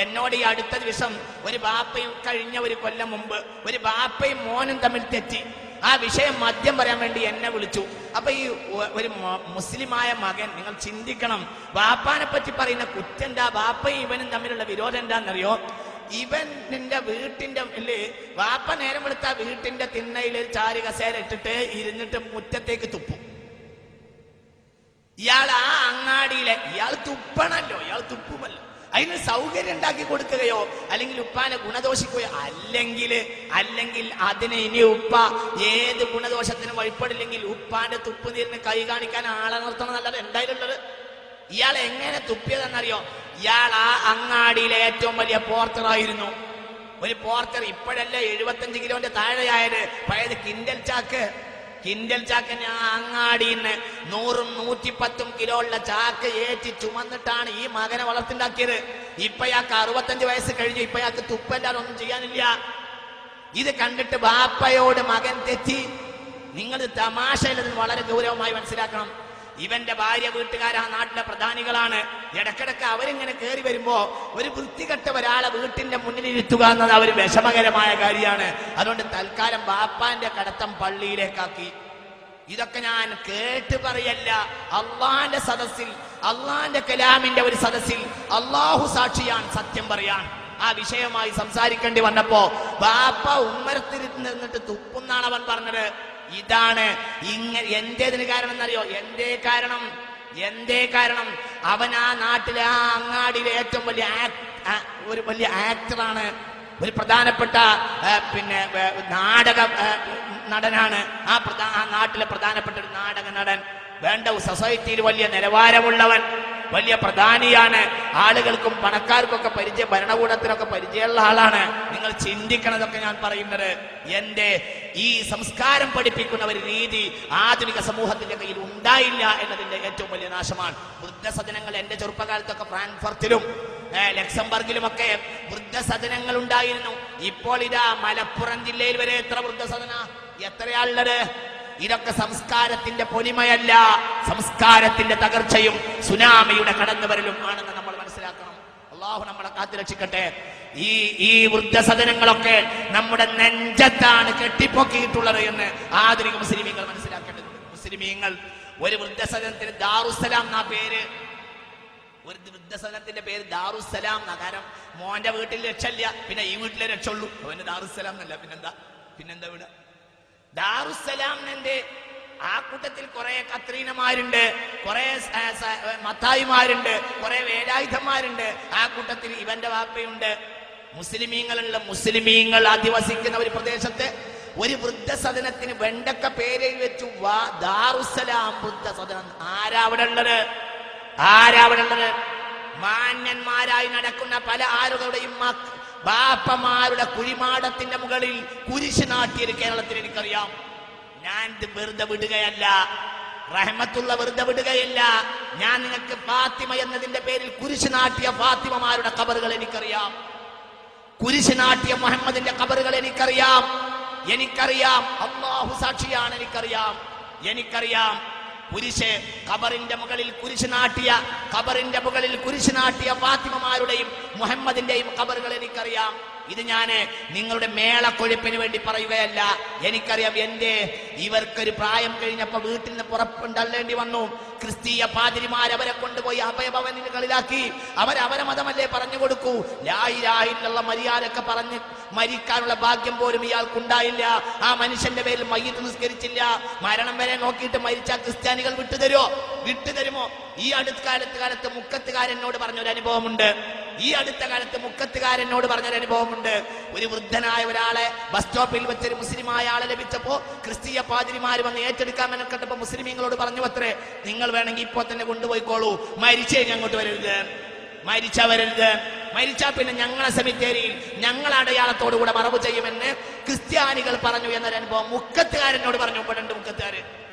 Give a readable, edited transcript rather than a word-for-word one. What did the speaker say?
എന്നോട് ഈ അടുത്ത ദിവസം ഒരു ബാപ്പയും കഴിഞ്ഞ ഒരു കൊല്ലം മുമ്പ് ഒരു ബാപ്പയും മോനും തമ്മിൽ തെറ്റി. ആ വിഷയം മദ്യം പറയാൻ വേണ്ടി എന്നെ വിളിച്ചു. അപ്പൊ ഈ ഒരു മുസ്ലിമായ മകൻ, നിങ്ങൾ ചിന്തിക്കണം, ബാപ്പാനെ പറ്റി പറയുന്ന കുറ്റെന്താ, ബാപ്പയും ഇവനും തമ്മിലുള്ള വിരോധം എന്താണെന്നറിയോ? ഇവന്റെ വീട്ടിന്റെ ബാപ്പ നേരം വെളുത്ത വീട്ടിന്റെ തിണ്ണയിൽ ചാരി കസേര ഇട്ടിട്ട് ഇരുന്നിട്ട് മുറ്റത്തേക്ക് തുപ്പും. ഇയാൾ ആ അങ്ങാടിയിലെ ഇയാൾ തുപ്പണല്ലോ, ഇയാൾ തുപ്പുമല്ലോ, അതിന് സൗകര്യം ഉണ്ടാക്കി കൊടുക്കുകയോ അല്ലെങ്കിൽ ഉപ്പാനെ ഗുണദോഷിക്കുകയോ അല്ലെങ്കിൽ അതിന് ഇനി ഉപ്പ ഏത് ഗുണദോഷത്തിനും വഴിപ്പെടില്ലെങ്കിൽ ഉപ്പാന്റെ തുപ്പുനീരിന് കൈ കാണിക്കാൻ ആളെ നിർത്തണം നല്ലത് എന്തായാലുള്ളത്. ഇയാൾ എങ്ങനെ തുപ്പിയതെന്നറിയോ? ഇയാൾ ആ അങ്ങാടിയിലെ ഏറ്റവും വലിയ പോർട്ടറായിരുന്നു. ഒരു പോർട്ടർ ഇപ്പോഴല്ലേ 75 കിലോന്റെ താഴെയായത്, പഴയത് കിൻഡൽ ചാക്കിന് ആ അങ്ങാടിന്ന് 100ഉം 110ഉം കിലോ ഉള്ള ചാക്ക് ഏറ്റി ചുമന്നിട്ടാണ് ഈ മകനെ വളർത്തിണ്ടാക്കിയത്. ഇപ്പയാൾക്ക് 65 വയസ്സ് കഴിഞ്ഞു, ഇപ്പയാൾക്ക് തുപ്പല്ലാതെ ഒന്നും ചെയ്യാനില്ല. ഇത് കണ്ടിട്ട് ബാപ്പയോട് മകൻ തെറ്റി. നിങ്ങൾ തമാശയിലത് വളരെ ഗൗരവമായി മനസ്സിലാക്കണം. ഇവന്റെ ഭാര്യ വീട്ടുകാരാ നാട്ടിലെ പ്രധാനികളാണ്. ഇടക്കിടക്ക് അവരിങ്ങനെ കയറി വരുമ്പോ ഒരു വൃത്തികെട്ട ഒരാളെ വീട്ടിന്റെ മുന്നിൽ ഇരുത്തുക എന്നത് അവർ വിഷമകരമായ കാര്യമാണ്. അതുകൊണ്ട് തൽക്കാലം ബാപ്പാന്റെ കടത്തം പള്ളിയിലേക്കാക്കി. ഇതൊക്കെ ഞാൻ കേട്ട് പറയല്ല, അള്ളാന്റെ സദസ്സിൽ, അള്ളാന്റെ കലാമിന്റെ ഒരു സദസ്സിൽ അള്ളാഹു സാക്ഷിയാണ്, സത്യം പറയാൻ ആ വിഷയമായി സംസാരിക്കേണ്ടി വന്നപ്പോ ബാപ്പ ഉമ്മരത്തിരുന്നിട്ട് തുപ്പുന്നാണ് അവൻ പറഞ്ഞത്. ഇതാണ് എന്തേതിന് കാരണം എന്നറിയോ? എന്തേ കാരണം അവൻ ആ നാട്ടിലെ ആ അങ്ങാടിയിലെ ഏറ്റവും വലിയ ആക്ടറാണ്, ഒരു പ്രധാനപ്പെട്ട നാടക നടനാണ്. ആ നാട്ടിലെ പ്രധാനപ്പെട്ട ഒരു നാടക നടൻ, വേണ്ട സൊസൈറ്റിയിൽ വലിയ നിലവാരമുള്ളവൻ, വലിയ പ്രധാനിയാണ്. ആളുകൾക്കും പണക്കാർക്കൊക്കെ പരിചയം, ഭരണകൂടത്തിനൊക്കെ പരിചയമുള്ള ആളാണ്. നിങ്ങൾ ചിന്തിക്കണതൊക്കെ ഞാൻ പറയുന്നത്. ഈ സംസ്കാരം പഠിപ്പിക്കുന്ന ഒരു രീതി ആധുനിക സമൂഹത്തിന്റെ കയ്യിൽ ഉണ്ടായില്ല എന്നതിന്റെ ഏറ്റവും വലിയ നാശമാണ്. വൃദ്ധസദനങ്ങൾ എന്റെ ചെറുപ്പകാലത്തൊക്കെ ഫ്രാങ്ക്ഫർട്ടിലും ലക്സംബർഗിലുമൊക്കെ വൃദ്ധസദനങ്ങൾ ഉണ്ടായിരുന്നു. ഇപ്പോൾ ഇതാ മലപ്പുറം ജില്ലയിൽ വരെ എത്ര വൃദ്ധസദന, എത്രയാളുള്ളത്? ഇതൊക്കെ സംസ്കാരത്തിന്റെ പൊലിമയല്ല, സംസ്കാരത്തിന്റെ തകർച്ചയും സുനാമിയുടെ കടന്നുവരലും ആണെന്ന് നമ്മൾ മനസ്സിലാക്കണം. അള്ളാഹു നമ്മളെ കാത്തുരക്ഷിക്കട്ടെ. ഈ വൃദ്ധസദനങ്ങളൊക്കെ നമ്മുടെ നെഞ്ചത്താണ് കെട്ടിപ്പൊക്കിയിട്ടുള്ളത് എന്ന് ആധുനിക മുസ്ലിമീങ്ങൾ മനസ്സിലാക്കേണ്ടതുണ്ട്. മുസ്ലിമീങ്ങൾ ഒരു വൃദ്ധസദനത്തിന് ദാറുസ്സലാം എന്നാ പേര്. ഒരു വൃദ്ധസദനത്തിന്റെ പേര് ദാറുസ്സലാം എന്നാ. കാരണം മോന്റെ വീട്ടിൽ രക്ഷയില്ല, പിന്നെ ഈ വീട്ടിലെ രക്ഷയുള്ളൂ, അവന് ദാറുസ്സലാം എന്നല്ല. പിന്നെന്താ വീട് ദാറുസ്സലാമിന്റെ? ആ കൂട്ടത്തിൽ കുറെ കത്രീനമാരുണ്ട്, കുറെ മത്തായിമാരുണ്ട്, കുറെ വേലായുധന്മാരുണ്ട്. ആ കൂട്ടത്തിൽ ഇവന്റെ വാപ്പയുണ്ട്. മുസ്ലിമീങ്ങൾ അധിവസിക്കുന്ന ഒരു പ്രദേശത്ത് ഒരു വൃദ്ധസദനത്തിന് വെണ്ടക്ക പേരിൽ വെച്ചു ദാറുസ്സലാം വൃദ്ധസദനം. ആരാ അവിടെ ഉള്ളത്? മാന്യന്മാരായി നടക്കുന്ന പല ആളുകളുടെയും ബാപ്പമാരുടെ കുഴിമാടത്തിന്റെ മുകളിൽ കുരിശ് നാട്ടിയത് കേരളത്തിൽ എനിക്കറിയാം. ഞാൻ വെറുതെ വിടുകയല്ല, റഹ്മത്തുള്ള വെറുതെ വിടുകയല്ല. ഞാൻ നിങ്ങൾക്ക് ഫാത്തിമ എന്നതിന്റെ പേരിൽ കുരിശ് നാട്ടിയ ഫാത്തിമമാരുടെ ഖബറുകൾ എനിക്കറിയാം, കുരിശ് നാട്ടിയ മുഹമ്മദിന്റെ ഖബറുകൾ എനിക്കറിയാം. അല്ലാഹു സാക്ഷിയാണ്, എനിക്കറിയാം. ഖബറിന്റെ മുകളിൽ കുരിശ് നാട്ടിയ ഫാത്തിമമാരുടെയും മുഹമ്മദിന്റെയും ഖബറുകൾ എനിക്കറിയാം. ഇത് ഞാൻ നിങ്ങളുടെ മേളക്കൊഴുപ്പിന് വേണ്ടി പറയുകയല്ല. എനിക്കറിയാം. ഇവർക്കൊരു പ്രായം കഴിഞ്ഞപ്പോ വീട്ടിൽ നിന്ന് പുറത്തുണ്ടല്ലേണ്ടി വന്നു. ക്രിസ്തീയ പാതിരിമാരവരെ കൊണ്ടുപോയി അഭയഭവനുകളിലാക്കി. അവരെ മതമല്ലേ പറഞ്ഞു കൊടുക്കൂ. ലാ ഇലാഹ ഇല്ലല്ലാഹ് മര്യാദയൊക്കെ പറഞ്ഞ് മരിക്കാനുള്ള ഭാഗ്യം പോലും ഇയാൾക്കുണ്ടായില്ല. ആ മനുഷ്യന്റെ പേരിൽ മയ്യിത്ത് നിസ്കരിച്ചില്ല. മരണം വരെ നോക്കിയിട്ട് മരിച്ച ക്രിസ്ത്യാനികൾ വിട്ടുതരുമോ? ഈ അടുത്ത കാലത്ത് മുക്കത്തുകാരനോട് പറഞ്ഞൊരു അനുഭവമുണ്ട്. ഒരു വൃദ്ധനായ ഒരാളെ ബസ് സ്റ്റോപ്പിൽ വെച്ചൊരു മുസ്ലിമായ ആളെ ലഭിച്ചപ്പോ ക്രിസ്തീയ പാതിരിമാര് വന്ന് ഏറ്റെടുക്കാൻ മെനക്കെട്ടപ്പോ മുസ്ലിമീങ്ങളോട് പറഞ്ഞു അത്രേ, നിങ്ങൾ വേണമെങ്കിൽ ഇപ്പൊ തന്നെ കൊണ്ടുപോയിക്കോളൂ, മരിച്ചേ അങ്ങോട്ട് വരരുത്, മരിച്ചാ പിന്നെ ഞങ്ങളെ സെമിത്തേരിയിൽ ഞങ്ങൾ അടയാളത്തോടുകൂടെ മറവ് ചെയ്യുമെന്ന് ക്രിസ്ത്യാനികൾ പറഞ്ഞു എന്നൊരു അനുഭവം മുക്കത്തുകാരനോട് പറഞ്ഞു. 2 മുക്കത്തുകാര്